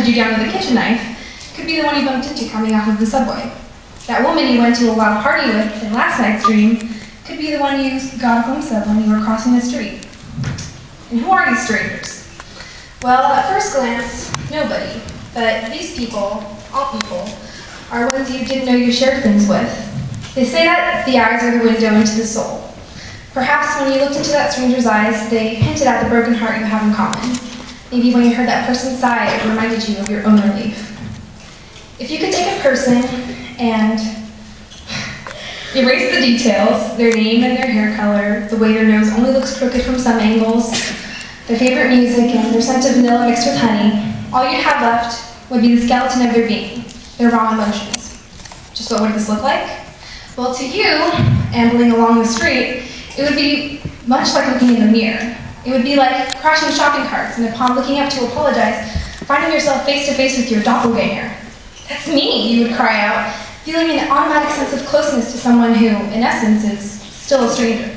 you down with a kitchen knife could be the one you bumped into coming off of the subway. That woman you went to a loud party with in last night's dream could be the one you got a glimpse of when you were crossing the street. And who are these strangers? Well, at first glance, nobody. But these people, all people, are ones you didn't know you shared things with. They say that the eyes are the window into the soul. Perhaps when you looked into that stranger's eyes, they hinted at the broken heart you have in common. Maybe when you heard that person's sigh, it reminded you of your own relief. If you could take a person and erase the details, their name and their hair color, the way their nose only looks crooked from some angles, their favorite music, and their scent of vanilla mixed with honey, all you'd have left would be the skeleton of their being, their raw emotions. Just what would this look like? Well, to you, ambling along the street, it would be much like looking in the mirror. It would be like crashing shopping carts, and upon looking up to apologize, finding yourself face to face with your doppelganger. That's me, you would cry out, feeling an automatic sense of closeness to someone who, in essence, is still a stranger.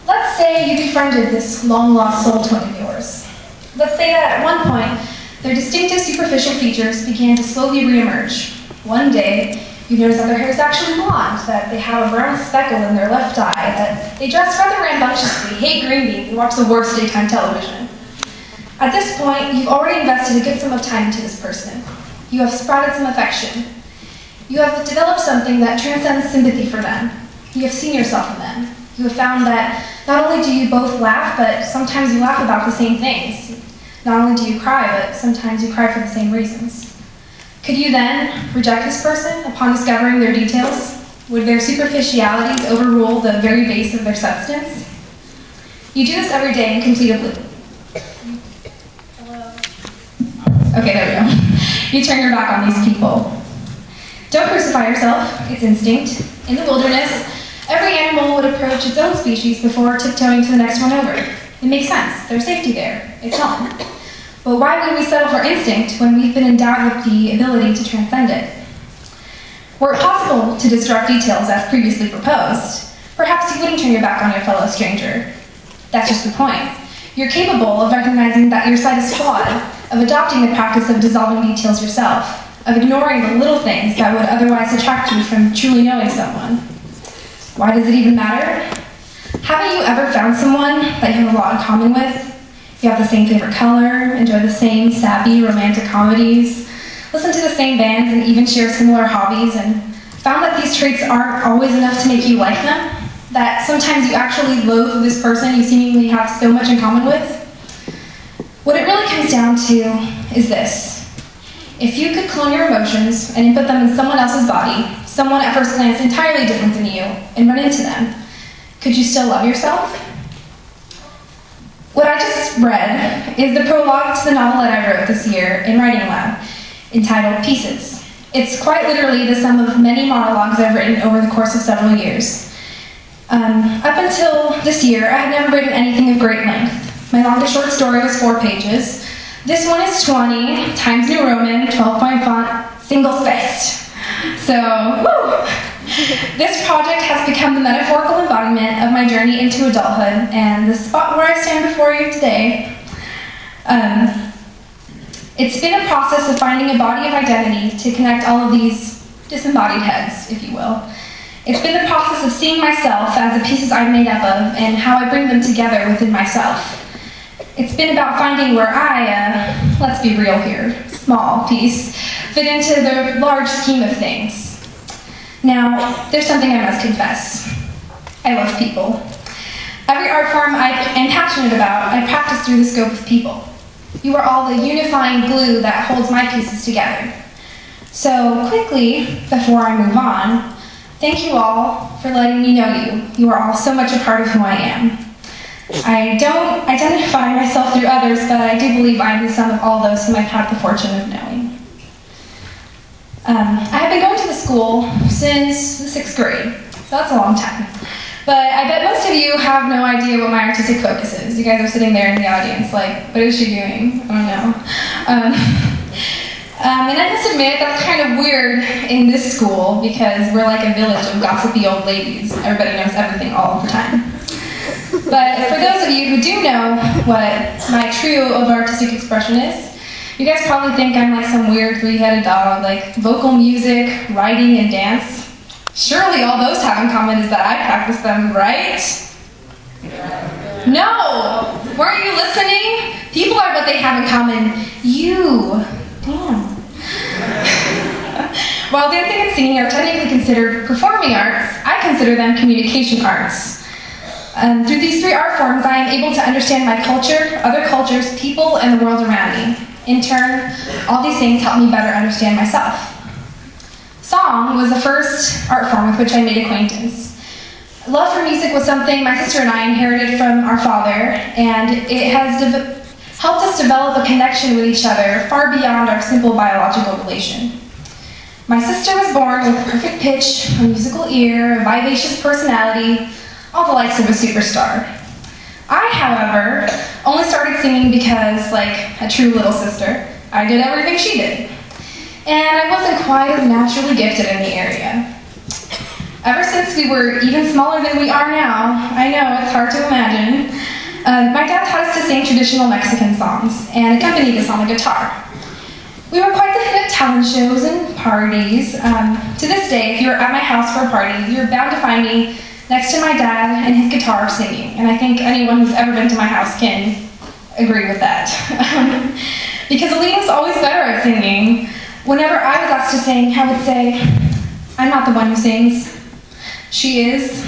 Let's say you befriended this long-lost soul twin of yours. Let's say that at one point, their distinctive superficial features began to slowly reemerge. One day, you notice that their hair is actually blonde, that they have a brown speckle in their left eye, that they dress rather rambunctiously, hate green beans, and watch the worst daytime television. At this point, you've already invested a good sum of time into this person. You have sprouted some affection. You have developed something that transcends sympathy for them. You have seen yourself in them. You have found that not only do you both laugh, but sometimes you laugh about the same things. Not only do you cry, but sometimes you cry for the same reasons. Could you then reject this person upon discovering their details? Would their superficialities overrule the very base of their substance? You do this every day in complete oblivion. Hello? Okay, there we go. You turn your back on these people. Don't crucify yourself, it's instinct. In the wilderness, every animal would approach its own species before tiptoeing to the next one over. It makes sense, there's safety there, it's home. But why would we settle for instinct when we've been endowed with the ability to transcend it? Were it possible to disrupt details as previously proposed, perhaps you wouldn't turn your back on your fellow stranger. That's just the point. You're capable of recognizing that your side is flawed, of adopting the practice of dissolving details yourself, of ignoring the little things that would otherwise detract you from truly knowing someone. Why does it even matter? Haven't you ever found someone that you have a lot in common with? You have the same favorite color, enjoy the same sappy romantic comedies, listen to the same bands, and even share similar hobbies, and found that these traits aren't always enough to make you like them? That sometimes you actually loathe this person you seemingly have so much in common with? What it really comes down to is this. If you could clone your emotions and input them in someone else's body, someone at first glance entirely different than you, and run into them, could you still love yourself? What I just read is the prologue to the novel that I wrote this year in Writing Lab, entitled Pieces. It's quite literally the sum of many monologues I've written over the course of several years. Up until this year, I had never written anything of great length. My longest short story was 4 pages. This one is 20, Times New Roman, 12-point font, single-spaced. So, woo! This project has become the metaphorical embodiment of my journey into adulthood, and the spot where I stand before you today. It's been a process of finding a body of identity to connect all of these disembodied heads, if you will. It's been the process of seeing myself as the pieces I'm made up of and how I bring them together within myself. It's been about finding where I, let's be real here, small piece, fit into the large scheme of things. Now, there's something I must confess. I love people. Every art form I am passionate about, I practice through the scope of people. You are all the unifying glue that holds my pieces together. So, quickly, before I move on, thank you all for letting me know you. You are all so much a part of who I am. I don't identify myself through others, but I do believe I am the sum of all those whom I've had the fortune of knowing. I have been going to the school since the 6th grade, so that's a long time. But I bet most of you have no idea what my artistic focus is. You guys are sitting there in the audience like, what is she doing? I don't know. And I must admit, that's kind of weird in this school because we're like a village of gossipy old ladies. Everybody knows everything all the time. But for those of you who do know what my trio of artistic expression is, You guys probably think I'm like some weird three-headed dog, like vocal music, writing, and dance. Surely all those have in common is that I practice them, right? No! Weren't you listening? People are what they have in common. You. Damn. While dancing and singing are technically considered performing arts, I consider them communication arts. Through these three art forms, I am able to understand my culture, other cultures, people, and the world around me. In turn, all these things help me better understand myself. Song was the first art form with which I made acquaintance. Love for music was something my sister and I inherited from our father, and it has helped us develop a connection with each other far beyond our simple biological relation. My sister was born with a perfect pitch, a musical ear, a vivacious personality, all the likes of a superstar. I, however, only started singing because, like a true little sister, I did everything she did. And I wasn't quite as naturally gifted in the area. Ever since we were even smaller than we are now, I know it's hard to imagine, my dad taught us to sing traditional Mexican songs and accompanied us on the guitar. We were quite the hit at talent shows and parties. To this day, if you were at my house for a party, you're bound to find me next to my dad and his guitar singing, and I think anyone who's ever been to my house can agree with that. Because Alina's always better at singing. Whenever I was asked to sing, I would say, I'm not the one who sings. She is.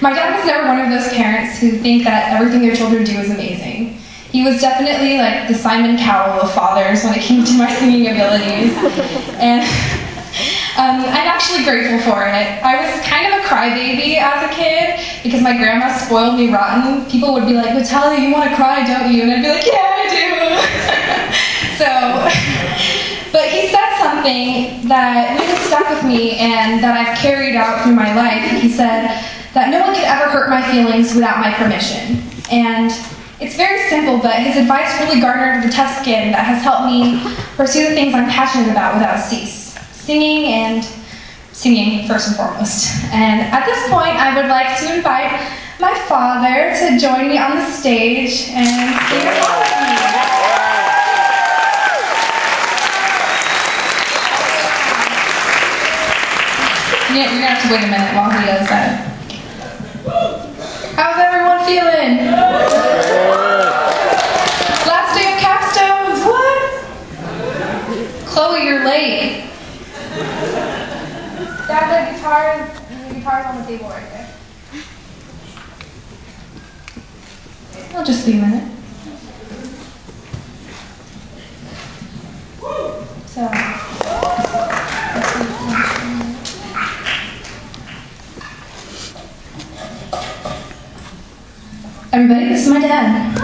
My dad was never one of those parents who think that everything their children do is amazing. He was definitely like the Simon Cowell of fathers when it came to my singing abilities. And I'm actually grateful for it. I was kind of a crybaby as a kid because my grandma spoiled me rotten. People would be like, Natalia, you want to cry, don't you? And I'd be like, yeah, I do. But he said something that really stuck with me and that I've carried out through my life. He said that no one could ever hurt my feelings without my permission. And it's very simple, but his advice really garnered the tough skin that has helped me pursue the things I'm passionate about without cease. Singing, first and foremost. And at this point, I would like to invite my father to join me on the stage and sing a song with me. You're gonna have to wait a minute while he does that. How's everyone feeling? Last day of capstones, what? Chloe, you're late. Dad, the guitar's on the table right there. It'll just be a minute. So. Everybody, this is my dad.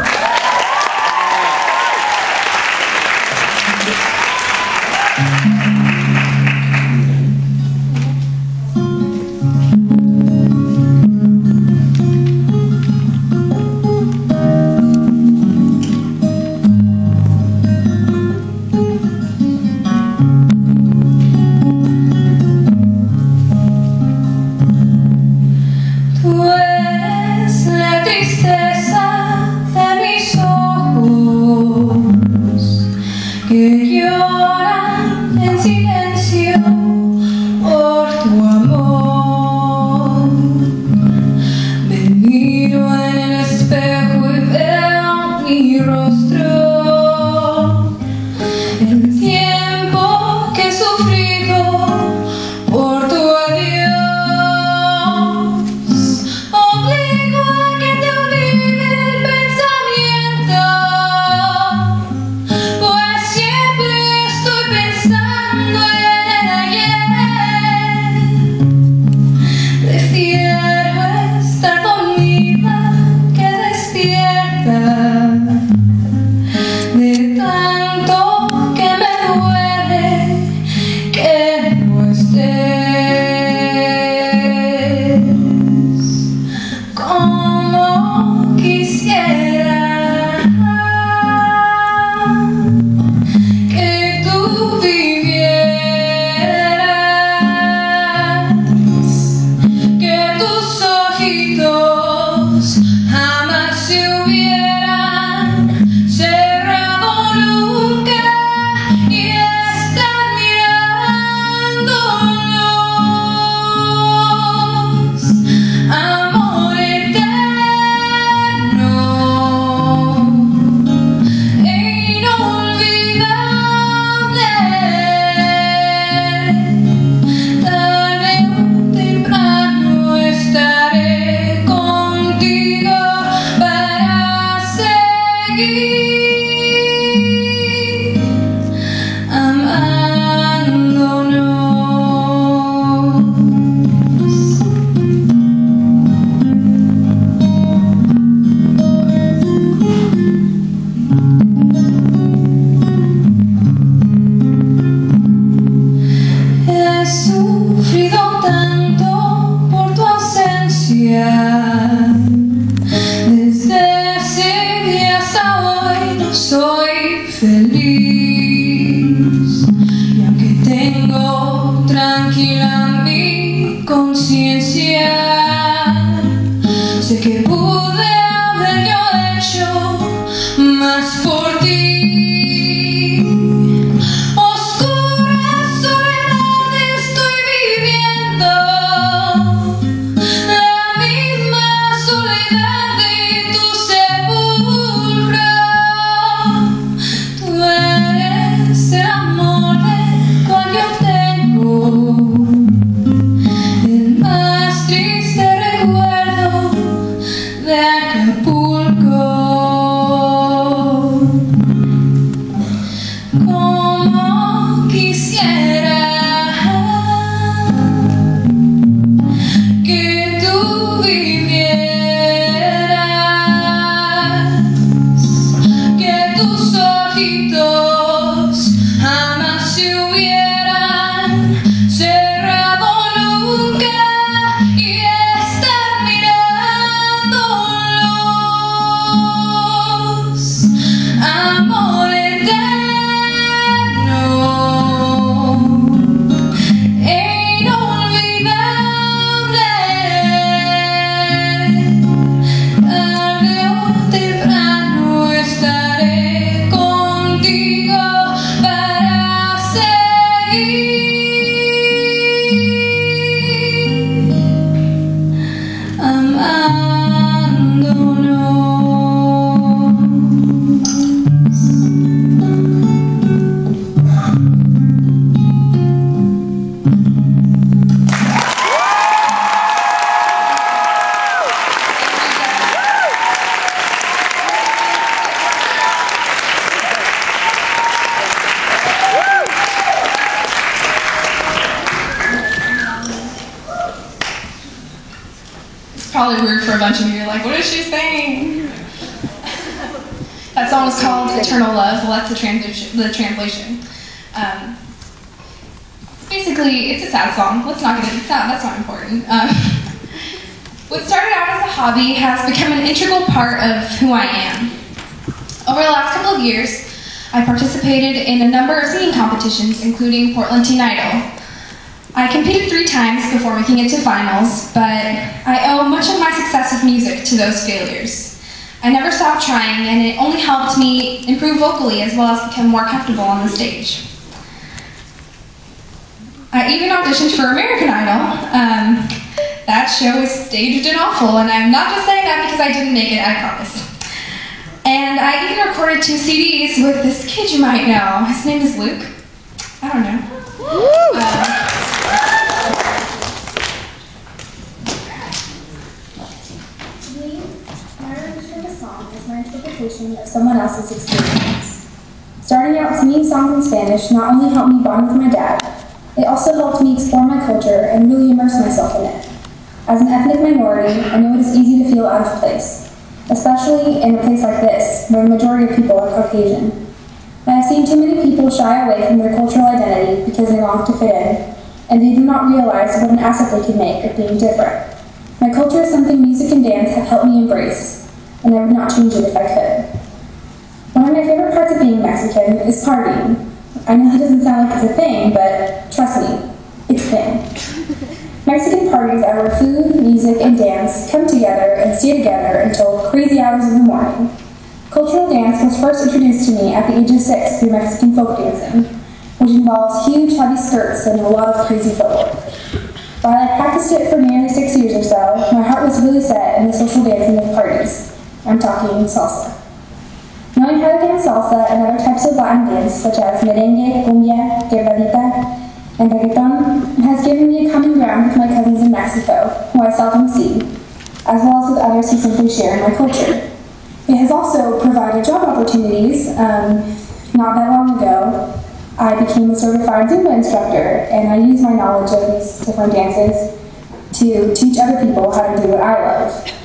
Pensando probably weird for a bunch of you. You're like, what is she saying? That song was called Eternal Love. Well, that's the translation. Basically, it's a sad song. That's not important. What started out as a hobby has become an integral part of who I am. Over the last couple of years, I participated in a number of singing competitions, including Portland Teen Idol. I competed 3 times before making it to finals, but I owe much of my success with music to those failures. I never stopped trying, and it only helped me improve vocally as well as become more comfortable on the stage. I even auditioned for American Idol. That show was staged and awful, and I'm not just saying that because I didn't make it, I promise. And I even recorded 2 CDs with this kid you might know. His name is Luke. I don't know. To me, my rendition of a song is my interpretation of someone else's experience. Starting out singing songs in Spanish not only helped me bond with my dad, it also helped me explore my culture and really immerse myself in it. As an ethnic minority, I know it is easy to feel out of place, especially in a place like this, where the majority of people are Caucasian. I have seen too many people shy away from their cultural identity because they long to fit in, and they do not realize what an asset they can make of being different. My culture is something music and dance have helped me embrace, and I would not change it if I could. One of my favorite parts of being Mexican is partying. I know that doesn't sound like it's a thing, but trust me, it's a thing. Mexican parties are where food, music, and dance come together and stay together until crazy hours in the morning. Cultural dance was first introduced to me at the age of 6 through Mexican folk dancing, which involves huge, heavy skirts and a lot of crazy footwork. While I practiced it for nearly 6 years or so, my heart was really set in the social dancing of parties. I'm talking salsa. Knowing how to dance salsa and other types of Latin dance, such as merengue, cumbia, quebradita, and reggaeton, has given me a common ground with my cousins in Mexico, who I seldom see, as well as with others who simply share in my culture. It has also provided job opportunities. Not that long ago, I became a certified Zumba instructor, and I use my knowledge of these different dances to teach other people how to do what I love.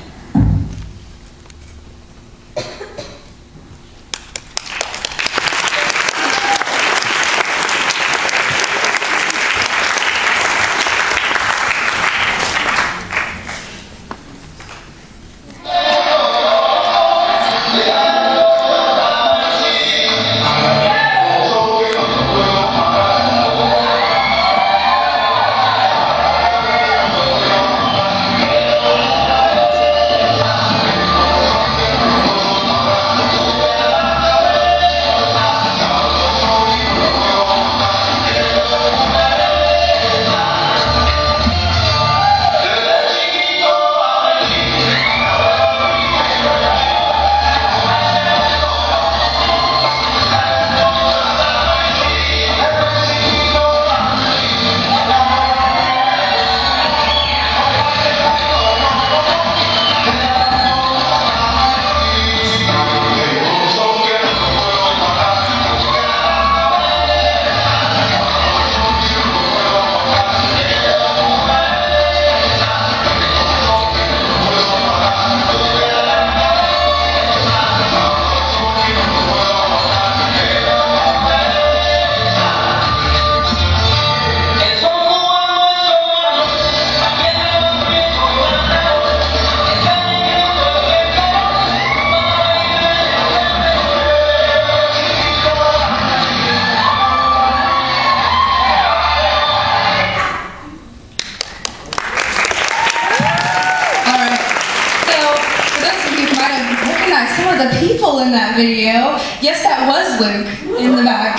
In that video. Yes, that was Luke in the back.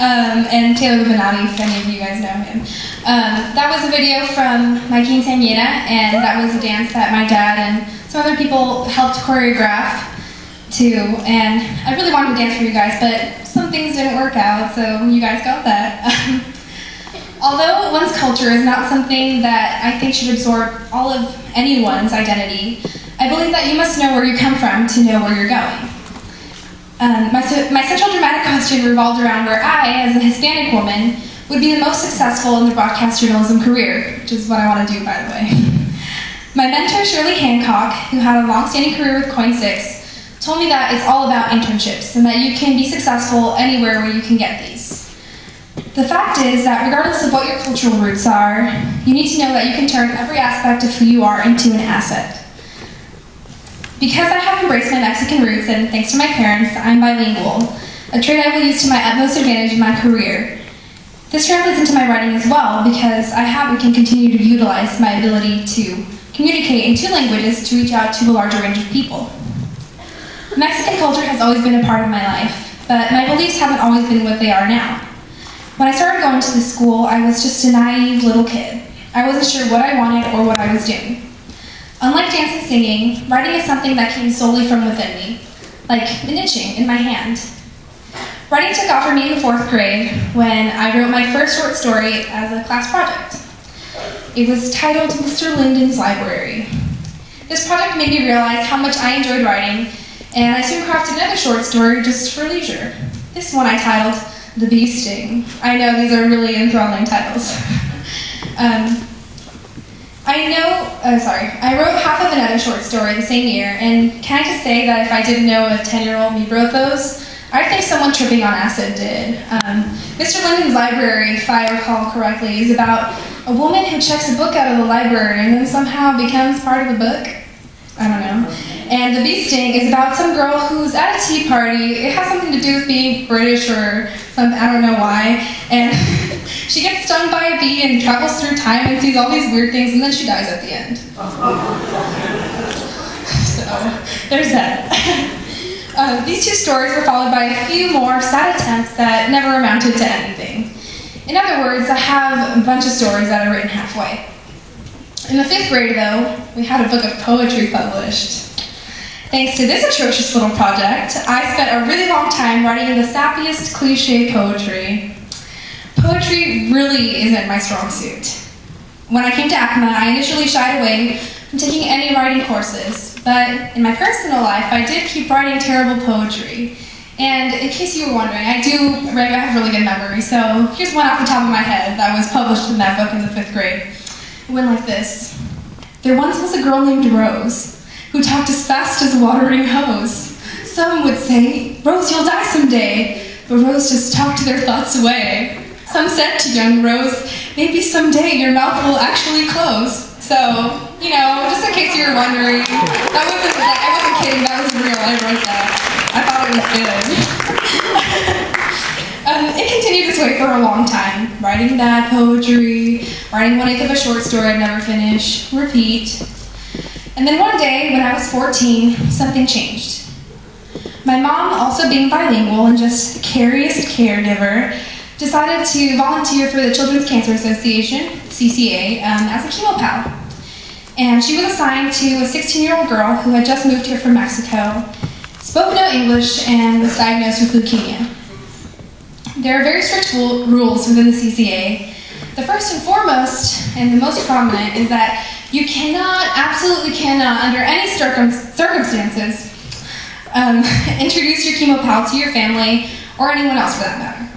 And Taylor Benatti, if any of you guys know him. That was a video from my quinceañera, and that was a dance that my dad and some other people helped choreograph too. And I really wanted to dance for you guys, but some things didn't work out, so you guys got that. Although one's culture is not something that I think should absorb all of anyone's identity, I believe that you must know where you come from to know where you're going. My central dramatic question revolved around where I, as a Hispanic woman, would be the most successful in the broadcast journalism career, which is what I want to do, by the way. My mentor, Shirley Hancock, who had a long-standing career with Coin 6, told me that it's all about internships and that you can be successful anywhere where you can get these. The fact is that regardless of what your cultural roots are, you need to know that you can turn every aspect of who you are into an asset. Because I have embraced my Mexican roots and thanks to my parents, I'm bilingual, a trait I will use to my utmost advantage in my career. This translates into my writing as well because I can continue to utilize my ability to communicate in 2 languages to reach out to a larger range of people. Mexican culture has always been a part of my life, but my beliefs haven't always been what they are now. When I started going to this school, I was just a naive little kid. I wasn't sure what I wanted or what I was doing. Unlike dance and singing, writing is something that came solely from within me, like an itching in my hand. Writing took off for me in the 4th grade when I wrote my first short story as a class project. It was titled Mr. Linden's Library. This project made me realize how much I enjoyed writing, and I soon crafted another short story just for leisure. This one I titled The Bee Sting. I know these are really enthralling titles. I wrote half of another short story the same year, and can I just say that if I didn't know a 10-year-old me wrote those, I think someone tripping on acid did. Mr. Linden's Library, if I recall correctly, is about a woman who checks a book out of the library and then somehow becomes part of the book. I don't know. And The Bee Sting is about some girl who's at a tea party. It has something to do with being British or something, I don't know why. And she gets stung by a bee and travels through time and sees all these weird things, and then she dies at the end. So, there's that. These 2 stories were followed by a few more sad attempts that never amounted to anything. In other words, I have a bunch of stories that are written halfway. In the 5th grade, though, we had a book of poetry published. Thanks to this atrocious little project, I spent a really long time writing the sappiest cliche poetry. Poetry really isn't my strong suit. When I came to ACMA, I initially shied away from taking any writing courses, but in my personal life, I did keep writing terrible poetry. And in case you were wondering, I have really good memory, so here's one off the top of my head that was published in that book in the 5th grade. It went like this. There once was a girl named Rose, who talked as fast as a watering hose. Some would say, Rose, you'll die someday, but Rose just talked their thoughts away. Some said to young Rose, maybe someday your mouth will actually close. So, you know, just in case you were wondering, I wasn't kidding, that was real, I wrote that. I thought it was good. It continued this way for a long time, writing that poetry, writing 1/8 of a short story I'd never finish, repeat. And then one day, when I was 14, something changed. My mom, also being bilingual and just the cariest caregiver, decided to volunteer for the Children's Cancer Association, CCA, as a chemo pal. And she was assigned to a 16-year-old girl who had just moved here from Mexico, spoke no English, and was diagnosed with leukemia. There are very strict rules within the CCA. The first and foremost, and the most prominent, is that you absolutely cannot, under any circumstances, introduce your chemo pal to your family, or anyone else for that matter.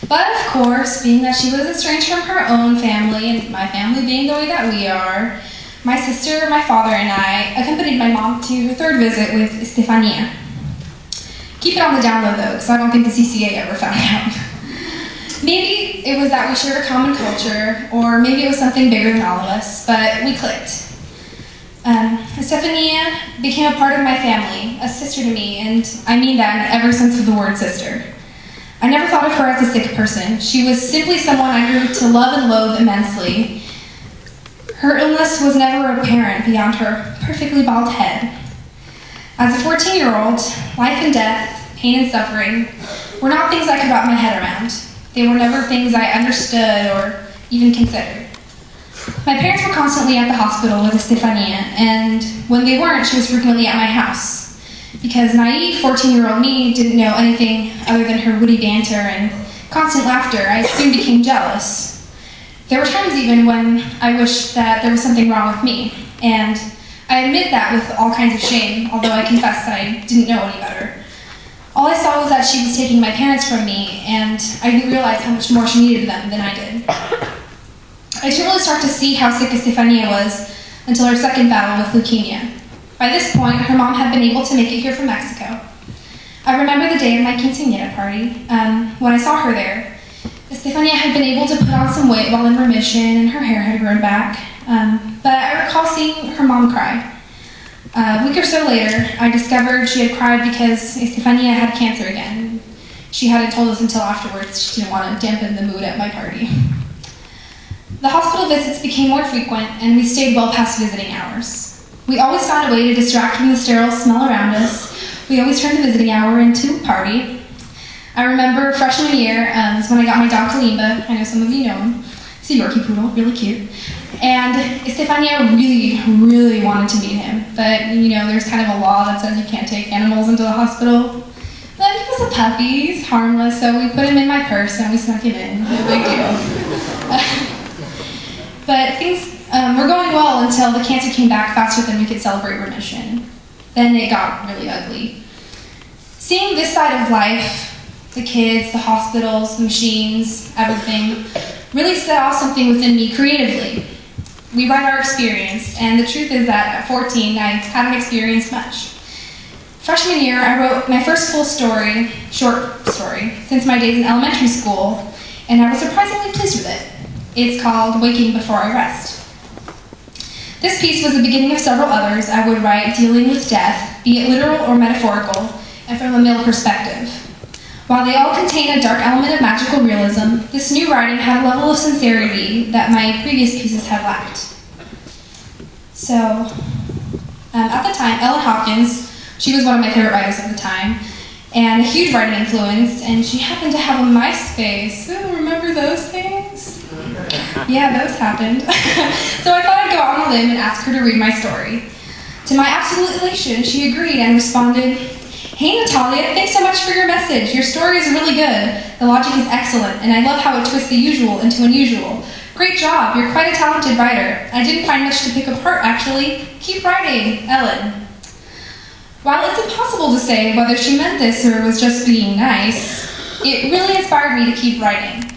But of course, being that she was estranged from her own family, and my family being the way that we are, my sister, my father, and I accompanied my mom to her 3rd visit with Estefania. Keep it on the down low though, because I don't think the CCA ever found out. Maybe it was that we shared a common culture, or maybe it was something bigger than all of us, but we clicked. Estefania became a part of my family, a sister to me, and I mean that in every sense of the word sister. I never thought of her as a sick person. She was simply someone I grew to love and loathe immensely. Her illness was never apparent beyond her perfectly bald head. As a 14-year-old, life and death, pain and suffering, were not things I could wrap my head around. They were never things I understood or even considered. My parents were constantly at the hospital with Estefania, and when they weren't, she was frequently at my house. Because naive 14-year-old me didn't know anything other than her witty banter and constant laughter, I soon became jealous. There were times even when I wished that there was something wrong with me, and I admit that with all kinds of shame, although I confess that I didn't know any better. All I saw was that she was taking my parents from me, and I didn't realize how much more she needed them than I did. I didn't really start to see how sick Estefania was until her second battle with leukemia. By this point, her mom had been able to make it here from Mexico. I remember the day of my quinceañera party, when I saw her there. Estefania had been able to put on some weight while in remission, and her hair had grown back. But I recall seeing her mom cry. A week or so later, I discovered she had cried because Estefania had cancer again. She hadn't told us until afterwards. She didn't want to dampen the mood at my party. The hospital visits became more frequent, and we stayed well past visiting hours. We always found a way to distract from the sterile smell around us. We always turned the visiting hour into a party. I remember freshman year is when I got my dog Kalimba. I know some of you know him. He's a Yorkie poodle, really cute. And Estefania really wanted to meet him. But, you know, there's kind of a law that says you can't take animals into the hospital. But he was a puppy, he's harmless, so we put him in my purse and we snuck him in. No big deal. But things were going well until the cancer came back faster than we could celebrate remission. Then it got really ugly. Seeing this side of life, the kids, the hospitals, the machines, everything, really set off something within me creatively. We write our experience, and the truth is that at 14, I hadn't experienced much. Freshman year, I wrote my first full story, short story, since my days in elementary school, and I was surprisingly pleased with it. It's called Waking Before I Rest. This piece was the beginning of several others I would write dealing with death, be it literal or metaphorical, and from a male perspective. While they all contain a dark element of magical realism, this new writing had a level of sincerity that my previous pieces had lacked. So, at the time, Ellen Hopkins, she was one of my favorite writers of the time, and a huge writing influence, and she happened to have a MySpace. Ooh, remember those things? Yeah, those happened. So I thought I'd go out on a limb and ask her to read my story. To my absolute elation, she agreed and responded, "Hey Natalia, thanks so much for your message. Your story is really good. The logic is excellent, and I love how it twists the usual into unusual. Great job, you're quite a talented writer. I didn't find much to pick apart, actually. Keep writing, Ellen." While it's impossible to say whether she meant this or was just being nice, it really inspired me to keep writing.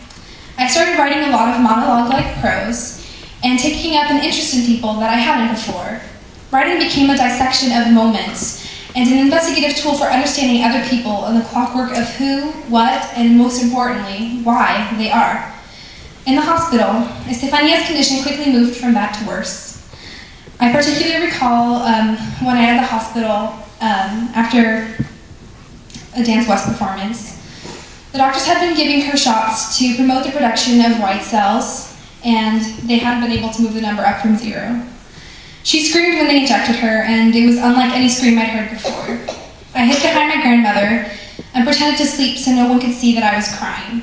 I started writing a lot of monologue-like prose, and taking up an interest in people that I hadn't before. Writing became a dissection of moments, and an investigative tool for understanding other people and the clockwork of who, what, and most importantly, why they are. In the hospital, Estefania's condition quickly moved from bad to worse. I particularly recall one night at the hospital after a Dance West performance. The doctors had been giving her shots to promote the production of white cells, and they hadn't been able to move the number up from 0. She screamed when they injected her, and it was unlike any scream I'd heard before. I hid behind my grandmother and pretended to sleep so no one could see that I was crying.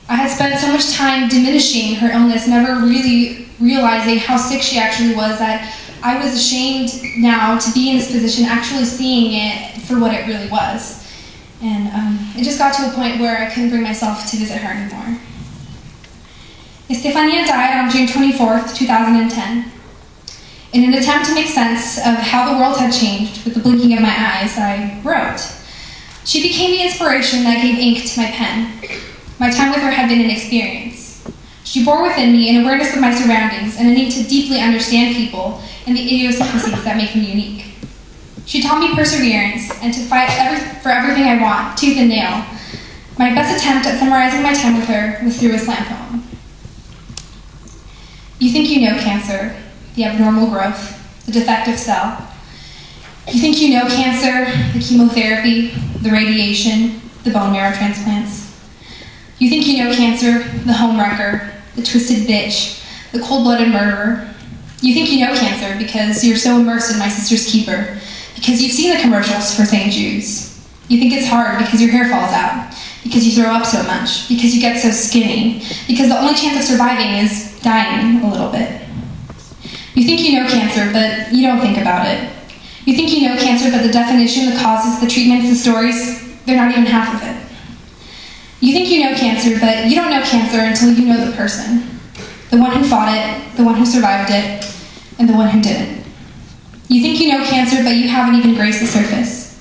I had spent so much time diminishing her illness, never really realizing how sick she actually was, that I was ashamed now to be in this position, actually seeing it for what it really was. And it just got to a point where I couldn't bring myself to visit her anymore. Estefania died on June 24th, 2010. In an attempt to make sense of how the world had changed with the blinking of my eyes, I wrote. She became the inspiration that gave ink to my pen. My time with her had been an experience. She bore within me an awareness of my surroundings and a need to deeply understand people and the idiosyncrasies that make them unique. She taught me perseverance and to fight for everything I want, tooth and nail. My best attempt at summarizing my time with her was through a slam poem. You think you know cancer, the abnormal growth, the defective cell. You think you know cancer, the chemotherapy, the radiation, the bone marrow transplants. You think you know cancer, the homewrecker, the twisted bitch, the cold-blooded murderer. You think you know cancer because you're so immersed in My Sister's Keeper, because you've seen the commercials for St. Jude's. You think it's hard because your hair falls out, because you throw up so much, because you get so skinny, because the only chance of surviving is dying a little bit. You think you know cancer, but you don't think about it. You think you know cancer, but the definition, the causes, the treatments, the stories, they're not even half of it. You think you know cancer, but you don't know cancer until you know the person. The one who fought it, the one who survived it, and the one who didn't. You think you know cancer, but you haven't even grazed the surface.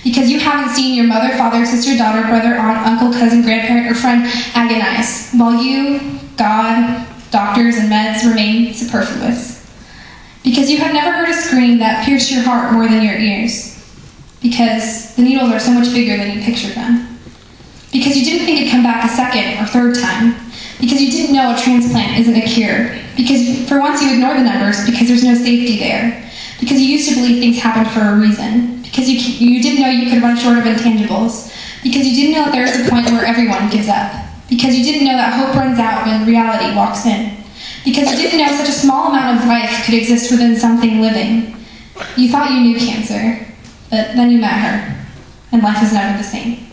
Because you haven't seen your mother, father, sister, daughter, brother, aunt, uncle, cousin, grandparent, or friend agonize, while you, God, doctors, and meds remain superfluous. Because you had never heard a scream that pierced your heart more than your ears. Because the needles are so much bigger than you pictured them. Because you didn't think it'd come back a second or third time. Because you didn't know a transplant isn't a cure. Because for once you ignore the numbers because there's no safety there. Because you used to believe things happened for a reason. Because you didn't know you could run short of intangibles. Because you didn't know that there is a point where everyone gives up. Because you didn't know that hope runs out when reality walks in. Because you didn't know such a small amount of life could exist within something living. You thought you knew cancer, but then you met her, and life is never the same.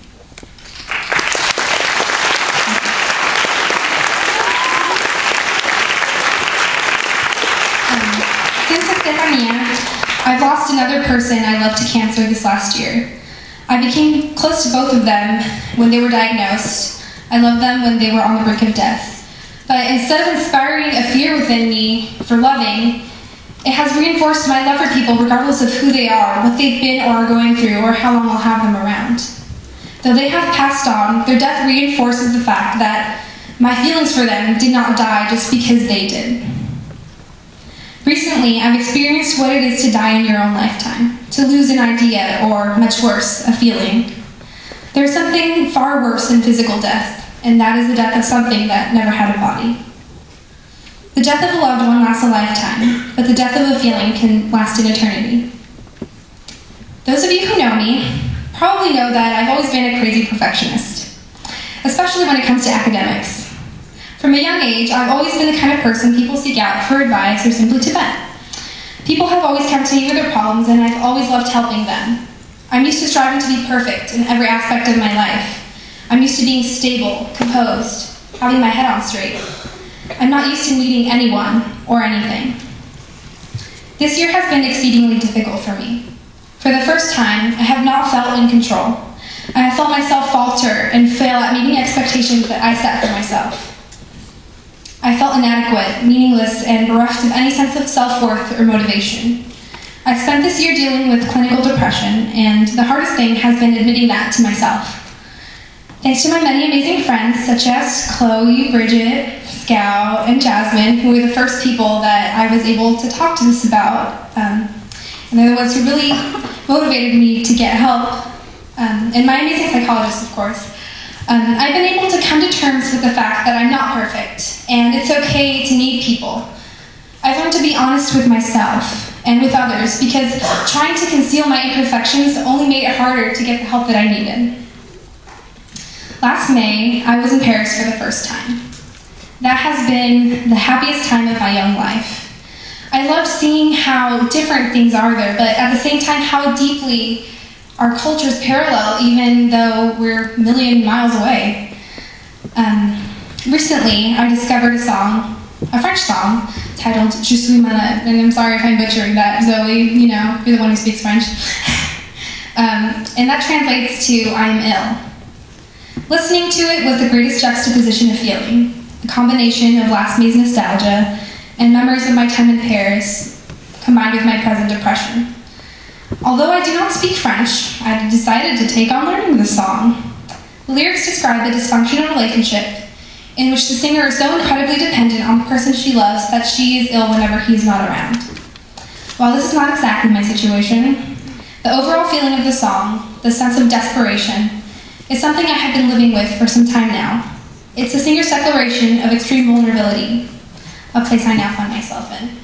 Since Estefania, I've lost another person I loved to cancer this last year. I became close to both of them when they were diagnosed. I loved them when they were on the brink of death. But instead of inspiring a fear within me for loving, it has reinforced my love for people regardless of who they are, what they've been or are going through, or how long I'll have them around. Though they have passed on, their death reinforces the fact that my feelings for them did not die just because they did. Recently, I've experienced what it is to die in your own lifetime, to lose an idea, or much worse, a feeling. There's something far worse than physical death, and that is the death of something that never had a body. The death of a loved one lasts a lifetime, but the death of a feeling can last an eternity. Those of you who know me probably know that I've always been a crazy perfectionist, especially when it comes to academics. From a young age, I've always been the kind of person people seek out for advice or simply to vent. People have always come to me with their problems, and I've always loved helping them. I'm used to striving to be perfect in every aspect of my life. I'm used to being stable, composed, having my head on straight. I'm not used to needing anyone or anything. This year has been exceedingly difficult for me. For the first time, I have not felt in control. I have felt myself falter and fail at meeting expectations that I set for myself. I felt inadequate, meaningless, and bereft of any sense of self-worth or motivation. I spent this year dealing with clinical depression, and the hardest thing has been admitting that to myself. Thanks to my many amazing friends, such as Chloe, Bridget, Scout, and Jasmine, who were the first people that I was able to talk to this about, and they're the ones who really motivated me to get help, and my amazing psychologist, of course. I've been able to come to terms with the fact that I'm not perfect, and it's okay to need people. I've learned to be honest with myself and with others, because trying to conceal my imperfections only made it harder to get the help that I needed. Last May, I was in Paris for the first time. That has been the happiest time of my young life. I loved seeing how different things are there, but at the same time, how deeply our cultures parallel, even though we're a million miles away. Recently, I discovered a French song, titled Je suis malade, and I'm sorry if I'm butchering that, Zoe, you're the one who speaks French. And that translates to, I am ill. Listening to it was the greatest juxtaposition of feeling, a combination of last May's nostalgia and memories of my time in Paris, combined with my present depression. Although I do not speak French, I decided to take on learning the song. The lyrics describe the dysfunctional relationship in which the singer is so incredibly dependent on the person she loves that she is ill whenever he is not around. While this is not exactly my situation, the overall feeling of the song, the sense of desperation, is something I have been living with for some time now. It's the singer's declaration of extreme vulnerability, a place I now find myself in.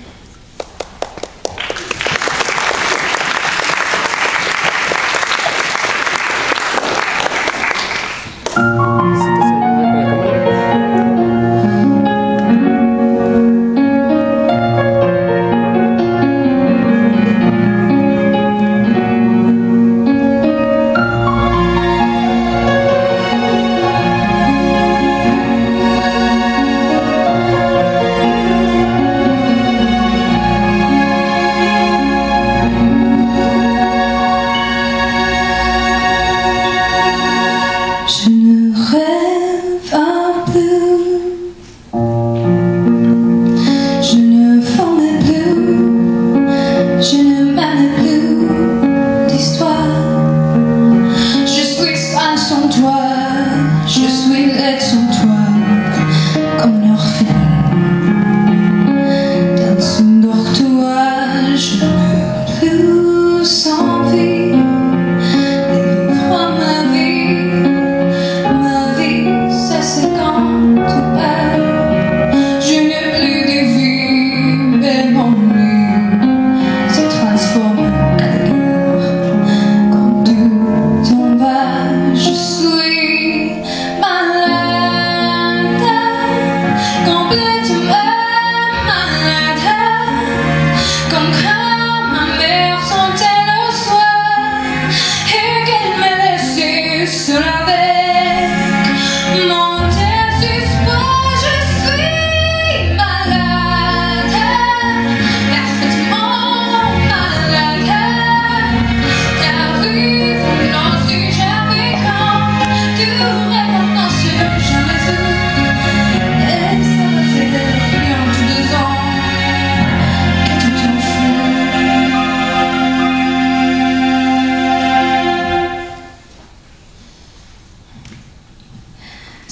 Je ne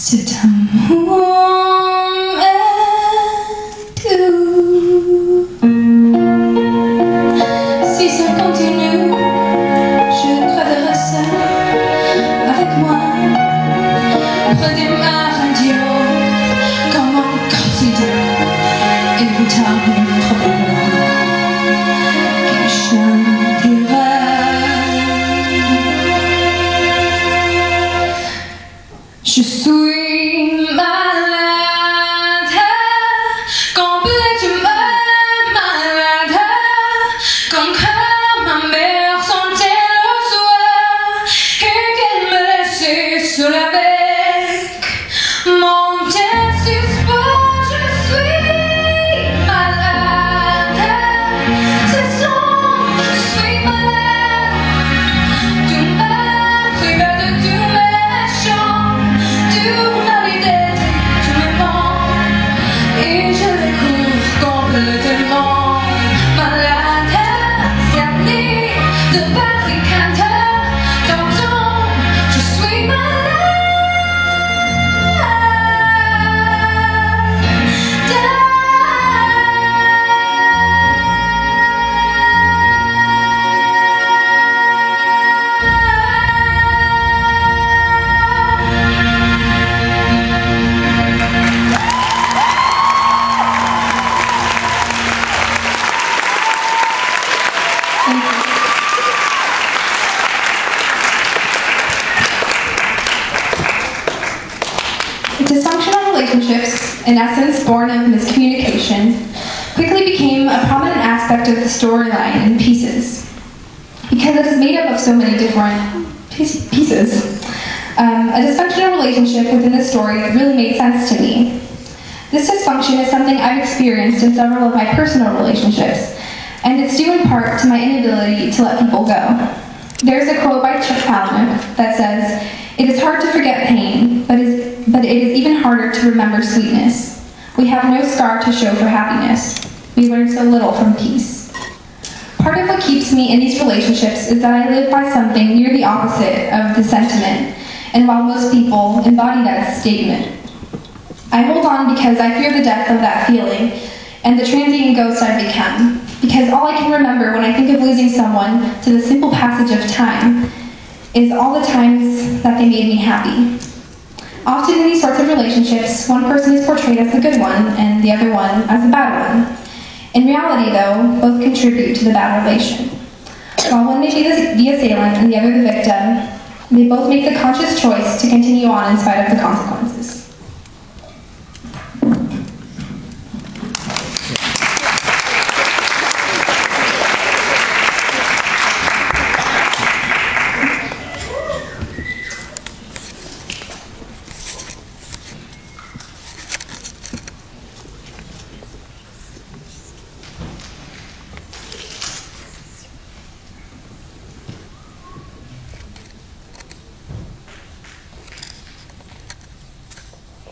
C'est un moment tout. Si ça continue, je crèverai seul avec moi. Près de ma radio, comme un quotidien, inécoutable probablement, qui chantera. Je suis malade, complètement malade, comme ma mère sentait le soir et qu'elle me laissait sur la bec. Mon tête suspend, je suis malade, c'est son, je suis malade. Tout m'a privé de tous mes chants. Tout m'a l'idée, tout me manque et je les cours complètement malade. Cerné de Paris canteur, t'entends, je suis Dysfunctional relationships, in essence born of miscommunication, quickly became a prominent aspect of the storyline in Pieces, because it is made up of so many different pieces. A dysfunctional relationship within the story really made sense to me. This dysfunction is something I've experienced in several of my personal relationships, and it's due in part to my inability to let people go. There's a quote by Chuck Palahniuk that says, "It is hard to forget pain, but it is even harder to remember sweetness. We have no scar to show for happiness. We learn so little from peace." Part of what keeps me in these relationships is that I live by something near the opposite of the sentiment, and while most people embody that statement, I hold on because I fear the death of that feeling and the transient ghost I've become, because all I can remember when I think of losing someone to the simple passage of time is all the times that they made me happy. Often in these sorts of relationships, one person is portrayed as the good one and the other one as the bad one. In reality, though, both contribute to the bad relation. While one may be the assailant and the other the victim, they both make the conscious choice to continue on in spite of the consequences.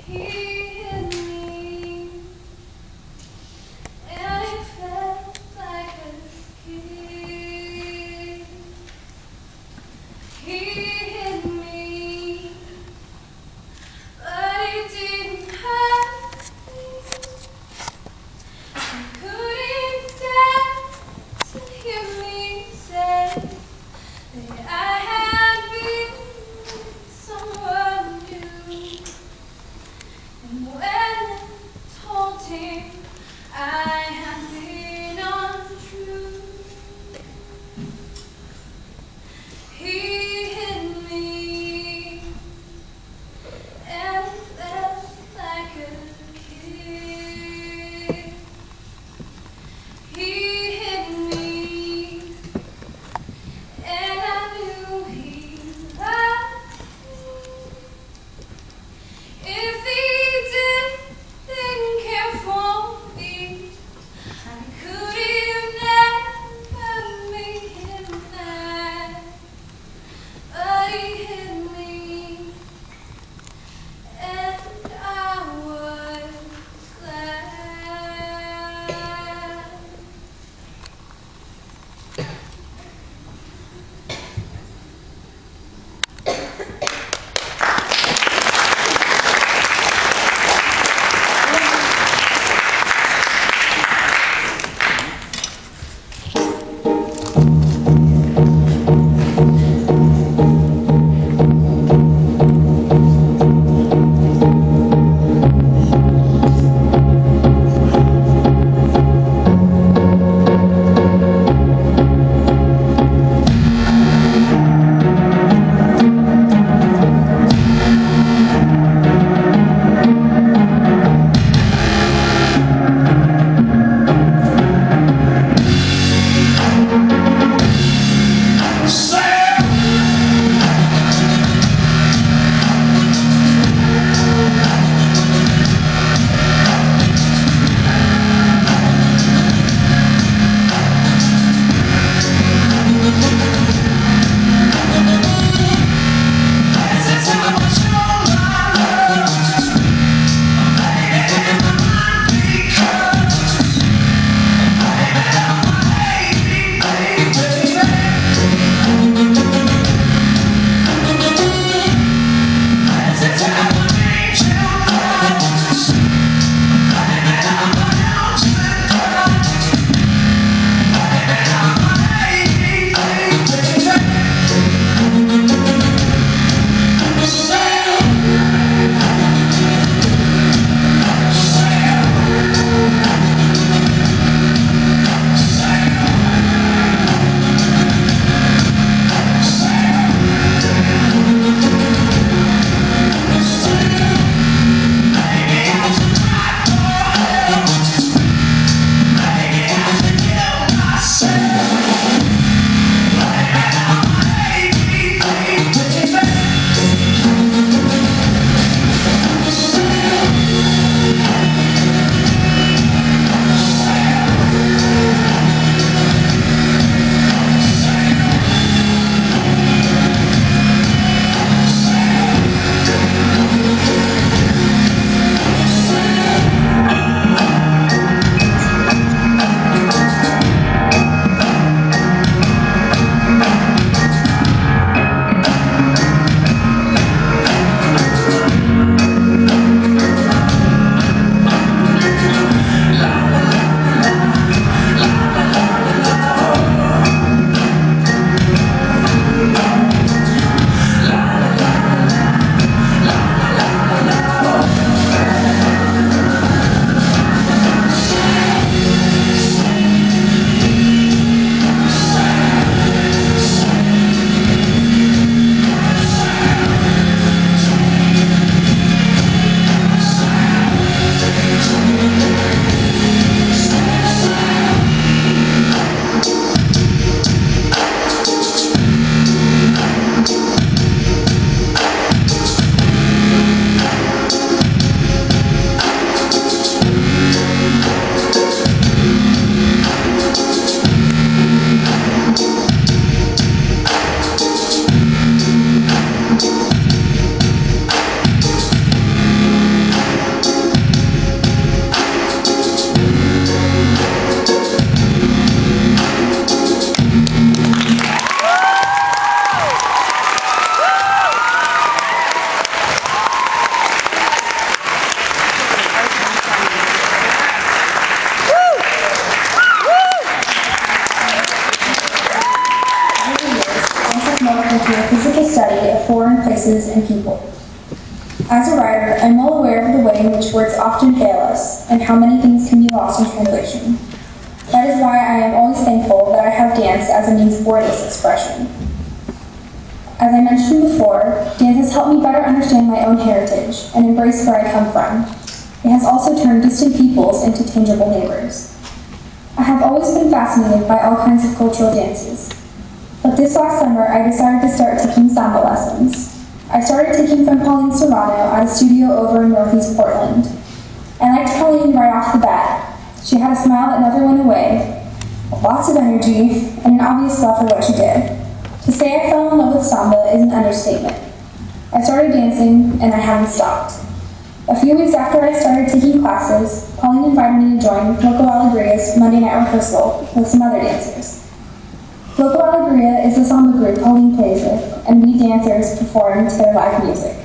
He hit me, and it felt like a kiss. He hit me, but it didn't hurt me. I couldn't stand to hear me say that I had been with someone new. and people. As a writer, I'm well aware of the way in which words often fail us and how many things can be lost in translation. That is why I am always thankful that I have dance as a means of wordless expression. As I mentioned before, dance has helped me better understand my own heritage and embrace where I come from. It has also turned distant peoples into tangible neighbors. I have always been fascinated by all kinds of cultural dances. But this last summer, I decided to start taking samba lessons. I started taking from Pauline Serrano at a studio over in Northeast Portland. I liked Pauline right off the bat. She had a smile that never went away, lots of energy, and an obvious love for what she did. To say I fell in love with samba is an understatement. I started dancing, and I haven't stopped. A few weeks after I started taking classes, Pauline invited me to join Loco Alegria's Monday night rehearsal with some other dancers. Loco Alegria is the samba group Pauline plays with, and we dancers perform to their live music.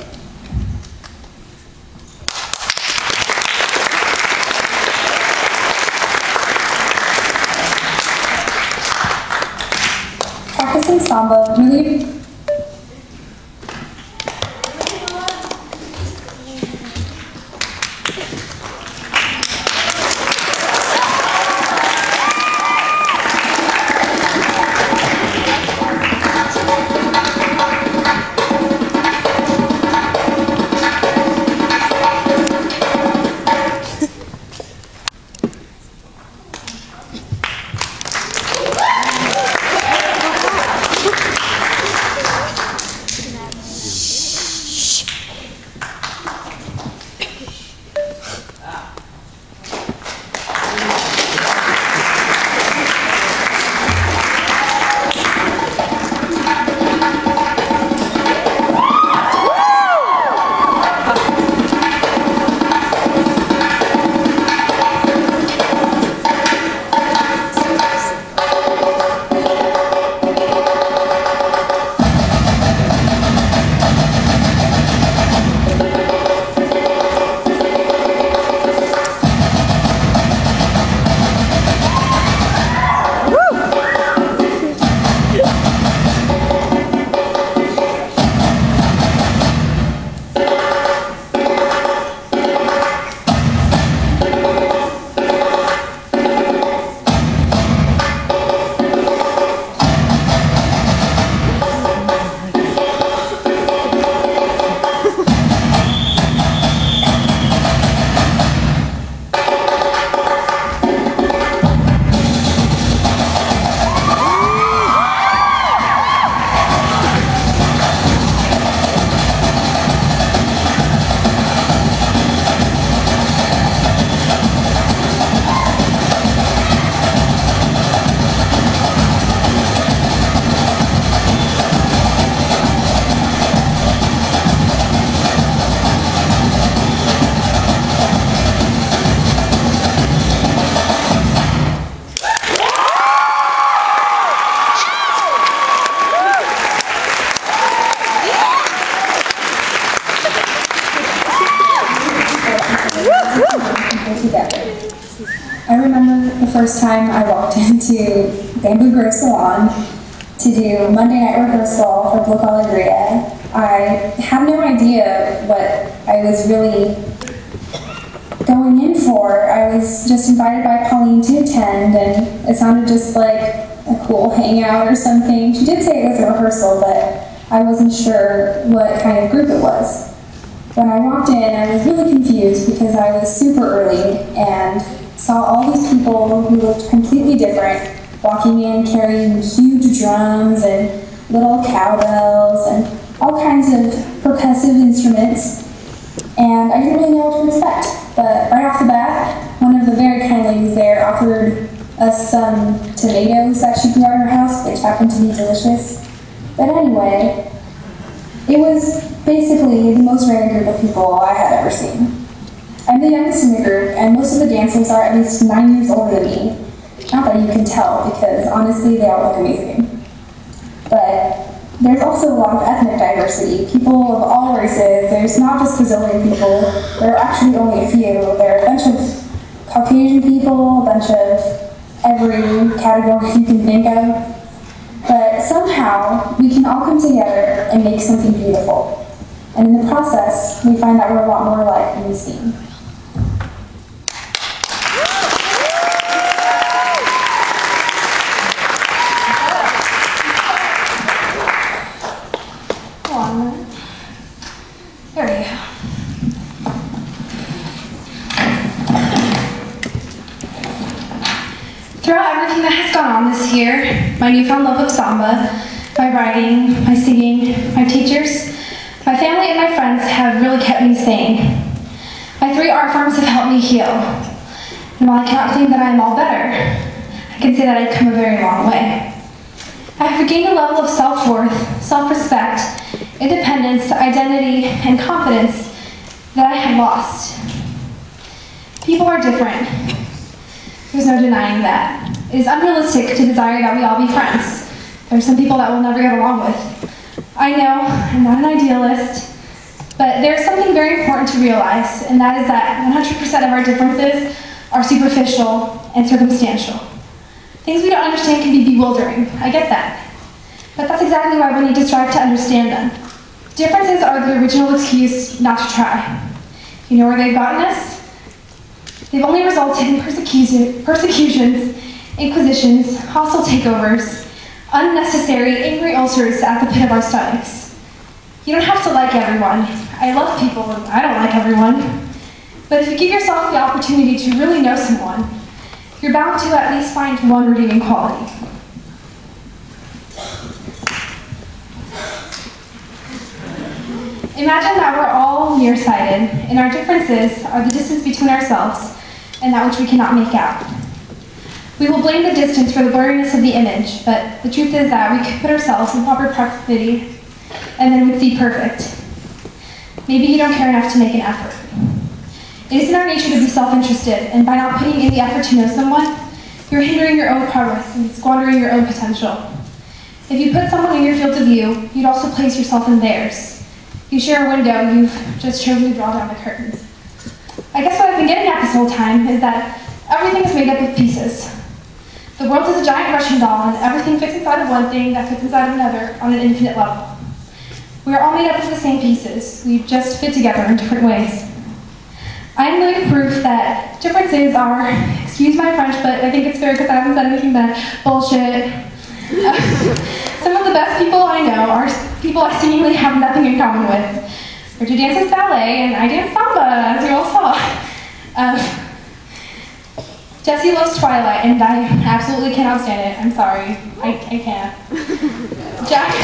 Practicing samba really I remember the first time I walked into Bamboo Grove Salon to do Monday night rehearsal for Loco Alegria. I had no idea what I was really going in for. I was just invited by Pauline to attend, and it sounded just like a cool hangout or something. She did say it was a rehearsal, but I wasn't sure what kind of group it was. When I walked in, I was really confused because I was super early and saw all these people who looked completely different walking in carrying huge drums and little cowbells and all kinds of percussive instruments, and I didn't really know what to expect. But right off the bat, one of the very kind ladies there offered us some tomatoes that she grew at her house, which happened to be delicious. But anyway, it was basically the most random group of people I had ever seen. I'm the youngest in the group, and most of the dancers are at least 9 years older than me. Not that you can tell, because honestly, they all look amazing. But there's also a lot of ethnic diversity, people of all races. There's not just Brazilian people, there are actually only a few. There are a bunch of Caucasian people, a bunch of every category you can think of. But somehow, we can all come together and make something beautiful. and in the process, we find that we're a lot more alike than we seem. There we go. Throughout everything that has gone on this year, my newfound love of samba, my writing, my singing, my teachers, my family, and my friends have really kept me sane. My 3 art forms have helped me heal. And while I cannot claim that I am all better, I can say that I've come a very long way. I have regained a level of self-worth, self-respect, independence, identity, and confidence that I had lost. People are different. There's no denying that. It is unrealistic to desire that we all be friends. There are some people that we'll never get along with. I know, I'm not an idealist, but there's something very important to realize, and that is that 100% of our differences are superficial and circumstantial. Things we don't understand can be bewildering. I get that. But that's exactly why we need to strive to understand them. Differences are the original excuse not to try. You know where they've gotten us? They've only resulted in persecutions, inquisitions, hostile takeovers, unnecessary, angry ulcers at the pit of our stomachs. You don't have to like everyone. I love people, and I don't like everyone. But if you give yourself the opportunity to really know someone, you're bound to at least find one redeeming quality. Imagine that we're all nearsighted, and our differences are the distance between ourselves and that which we cannot make out. We will blame the distance for the blurriness of the image, but the truth is that we could put ourselves in proper proximity and then we'd see perfect. Maybe you don't care enough to make an effort. It is in our nature to be self-interested, and by not putting in the effort to know someone, you're hindering your own progress and squandering your own potential. If you put someone in your field of view, you'd also place yourself in theirs. You share a window, you've just chosen to draw down the curtains. I guess what I've been getting at this whole time is that everything is made up of pieces. The world is a giant Russian doll, and everything fits inside of one thing that fits inside of another on an infinite level. We are all made up of the same pieces. We just fit together in different ways. I am living proof that differences are, excuse my French, but I think it's fair because I haven't said anything bad, bullshit. Some of the best people I know are people I seemingly have nothing in common with. Richard dances ballet, and I dance samba, as you all saw. Jesse loves Twilight, and I absolutely cannot stand it. I'm sorry. I can't. Jack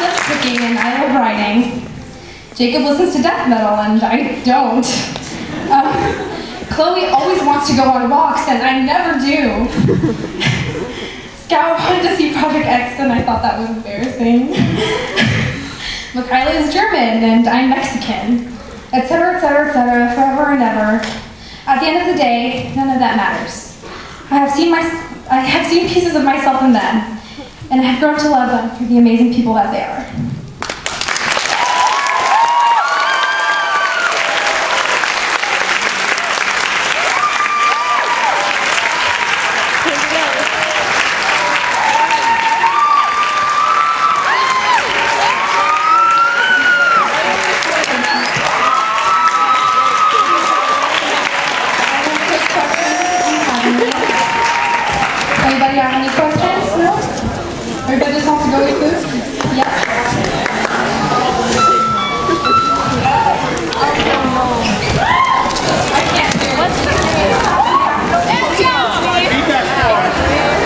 loves cooking, and I love writing. Jacob listens to death metal, and I don't. Chloe always wants to go on walks, and I never do. Scout wanted to see Project X, and I thought that was embarrassing. Mikayla is German, and I'm Mexican. Etc., etc., etc., forever and ever. At the end of the day, none of that matters. I have seen pieces of myself in them, and I have grown to love them for the amazing people that they are. Anybody have any questions?